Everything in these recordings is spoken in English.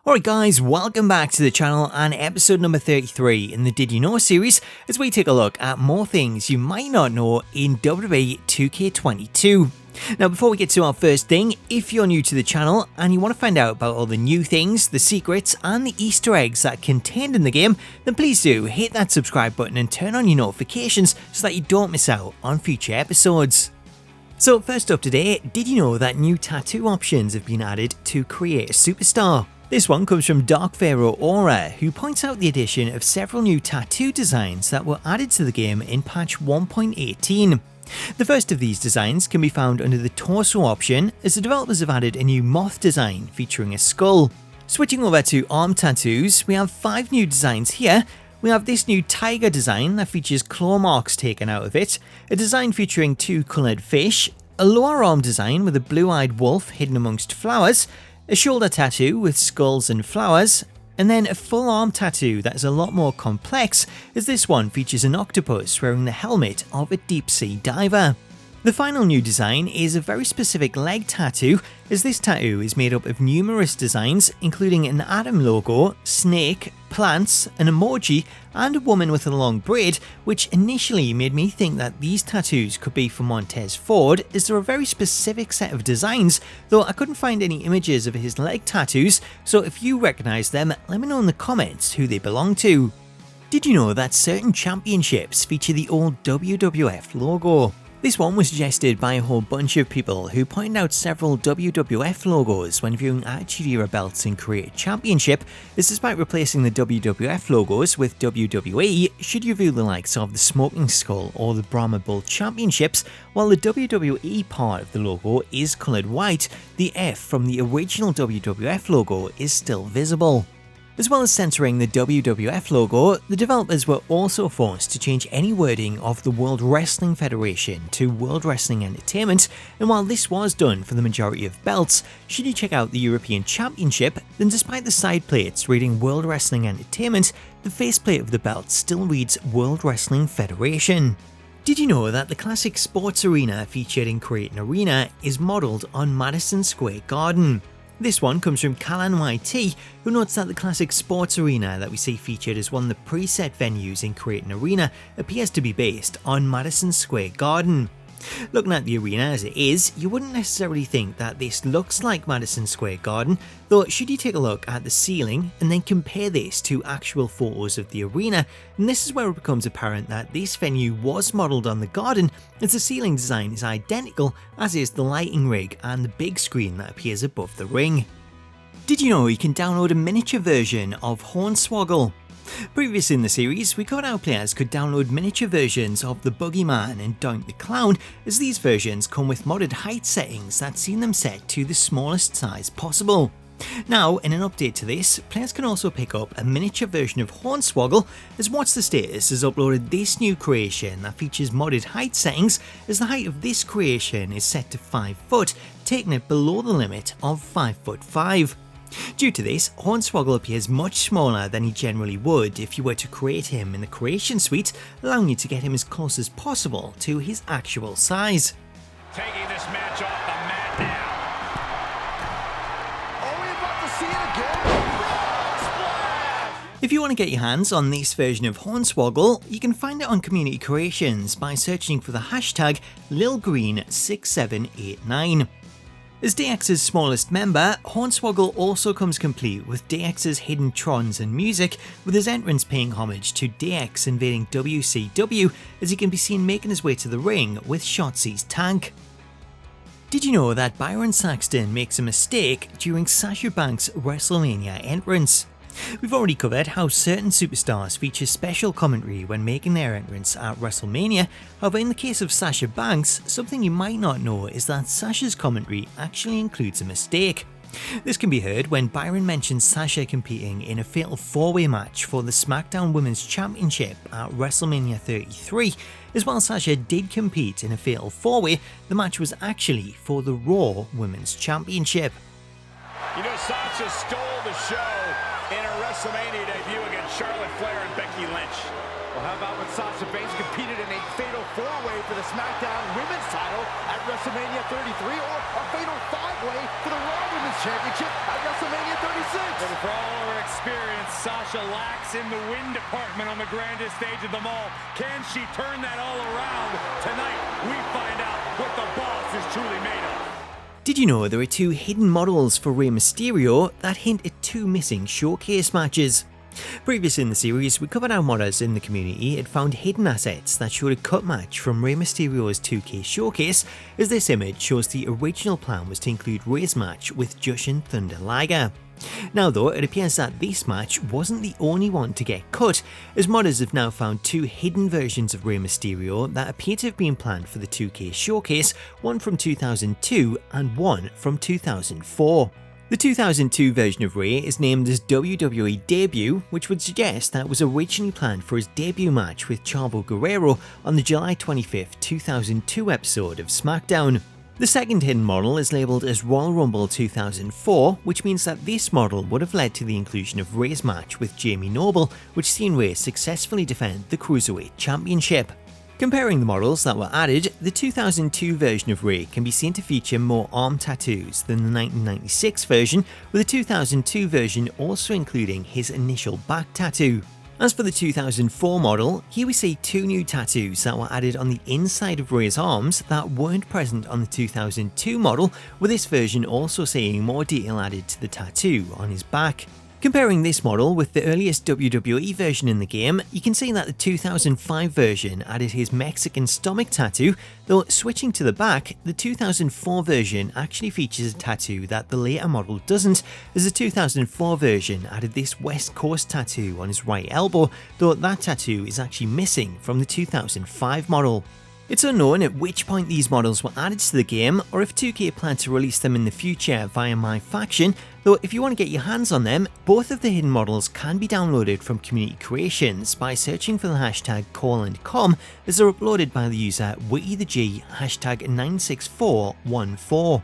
Alright guys, welcome back to the channel and episode number 33 in the Did You Know series as we take a look at more things you might not know in WWE 2K22. Now before we get to our first thing, if you're new to the channel and you want to find out about all the new things, the secrets and the Easter eggs that are contained in the game, then please do hit that subscribe button and turn on your notifications so that you don't miss out on future episodes. So first up today, did you know that new tattoo options have been added to create a superstar? This one comes from Dark Pharaoh Aura, who points out the addition of several new tattoo designs that were added to the game in patch 1.18. The first of these designs can be found under the torso option, as the developers have added a new moth design featuring a skull. Switching over to arm tattoos, we have 5 new designs here. We have this new tiger design that features claw marks taken out of it, a design featuring 2 coloured fish, a lower arm design with a blue-eyed wolf hidden amongst flowers, a shoulder tattoo with skulls and flowers, and then a full arm tattoo that is a lot more complex, as this one features an octopus wearing the helmet of a deep sea diver. The final new design is a very specific leg tattoo, as this tattoo is made up of numerous designs including an Adam logo, snake, plants, an emoji and a woman with a long braid, which initially made me think that these tattoos could be for Montez Ford, as they're a very specific set of designs, though I couldn't find any images of his leg tattoos, so if you recognise them, let me know in the comments who they belong to. Did you know that certain championships feature the old WWF logo? This one was suggested by a whole bunch of people who pointed out several WWF logos when viewing Attitude Era belts in Create Championship, as despite replacing the WWF logos with WWE, should you view the likes of the Smoking Skull or the Brahma Bull Championships, while the WWE part of the logo is coloured white, the F from the original WWF logo is still visible. As well as censoring the WWF logo, the developers were also forced to change any wording of the World Wrestling Federation to World Wrestling Entertainment, and while this was done for the majority of belts, should you check out the European Championship, then despite the side plates reading World Wrestling Entertainment, the faceplate of the belt still reads World Wrestling Federation. Did you know that the classic sports arena featured in Create an Arena is modelled on Madison Square Garden? This one comes from Callan YT, who notes that the classic sports arena that we see featured as one of the preset venues in Create an Arena appears to be based on Madison Square Garden. Looking at the arena as it is, you wouldn't necessarily think that this looks like Madison Square Garden, though should you take a look at the ceiling and then compare this to actual photos of the arena, and this is where it becomes apparent that this venue was modelled on the garden, as the ceiling design is identical, as is the lighting rig and the big screen that appears above the ring. Did you know you can download a miniature version of Hornswoggle? Previously in the series, we got how players could download miniature versions of the Boogeyman and Doink the Clown, as these versions come with modded height settings that see them set to the smallest size possible. Now, in an update to this, players can also pick up a miniature version of Hornswoggle, as What's the Status has uploaded this new creation that features modded height settings, as the height of this creation is set to 5 foot, taking it below the limit of 5'5". Due to this, Hornswoggle appears much smaller than he generally would if you were to create him in the creation suite, allowing you to get him as close as possible to his actual size. Taking this match off the mat now. Are we about to see it again? Splash! If you want to get your hands on this version of Hornswoggle, you can find it on Community Creations by searching for the hashtag LilGreen6789. As DX's smallest member, Hornswoggle also comes complete with DX's hidden trons and music, with his entrance paying homage to DX invading WCW, as he can be seen making his way to the ring with Shotzi's tank. Did you know that Byron Saxton makes a mistake during Sasha Banks WrestleMania entrance? We've already covered how certain superstars feature special commentary when making their entrance at WrestleMania, however in the case of Sasha Banks, something you might not know is that Sasha's commentary actually includes a mistake. This can be heard when Byron mentions Sasha competing in a fatal 4-way match for the SmackDown Women's Championship at WrestleMania 33, as while Sasha did compete in a fatal 4-way, the match was actually for the Raw Women's Championship. You know, Sasha stole the show in her WrestleMania debut against Charlotte Flair and Becky Lynch. Well, how about when Sasha Banks competed in a fatal 4-way for the SmackDown Women's title at WrestleMania 33, or a fatal 5-way for the Raw Women's Championship at WrestleMania 36. But for all her experience, Sasha lacks in the win department on the grandest stage of them all. Can she turn that all around? Tonight, we find out what the boss is truly made of. Did you know there are 2 hidden models for Rey Mysterio that hint at 2 missing showcase matches? Previously in the series, we covered how modders in the community had found hidden assets that showed a cut match from Rey Mysterio's 2K showcase, as this image shows the original plan was to include Rey's match with Jushin Thunder Liger. Now though, it appears that this match wasn't the only one to get cut, as modders have now found 2 hidden versions of Rey Mysterio that appear to have been planned for the 2K showcase, one from 2002 and one from 2004. The 2002 version of Rey is named as WWE Debut, which would suggest that was originally planned for his debut match with Chavo Guerrero on the July 25th, 2002 episode of SmackDown. The second hidden model is labelled as Royal Rumble 2004, which means that this model would have led to the inclusion of Rey's match with Jamie Noble, which seen Rey successfully defend the Cruiserweight Championship. Comparing the models that were added, the 2002 version of Rey can be seen to feature more arm tattoos than the 1996 version, with the 2002 version also including his initial back tattoo. As for the 2004 model, here we see 2 new tattoos that were added on the inside of Rey's arms that weren't present on the 2002 model, with this version also seeing more detail added to the tattoo on his back. Comparing this model with the earliest WWE version in the game, you can see that the 2005 version added his Mexican stomach tattoo, though switching to the back, the 2004 version actually features a tattoo that the later model doesn't, as the 2004 version added this West Coast tattoo on his right elbow, though that tattoo is actually missing from the 2005 model. It's unknown at which point these models were added to the game, or if 2K plan to release them in the future via My Faction, though if you want to get your hands on them, both of the hidden models can be downloaded from community creations by searching for the hashtag #CallAndCom, as they're uploaded by the user WittyTheG #96414.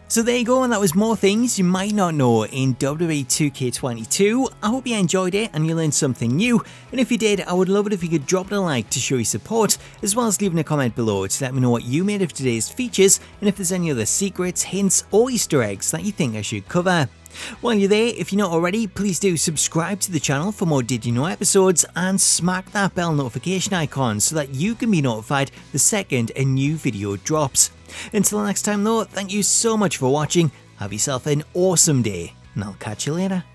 So there you go, and that was more things you might not know in WWE 2K22. I hope you enjoyed it and you learned something new, and if you did, I would love it if you could drop it a like to show your support, as well as leaving a comment below to let me know what you made of today's features and if there's any other secrets, hints or Easter eggs that you think I should cover. While you're there, if you're not already, please do subscribe to the channel for more Did You Know episodes and smack that bell notification icon so that you can be notified the second a new video drops. Until next time though, thank you so much for watching, have yourself an awesome day, and I'll catch you later.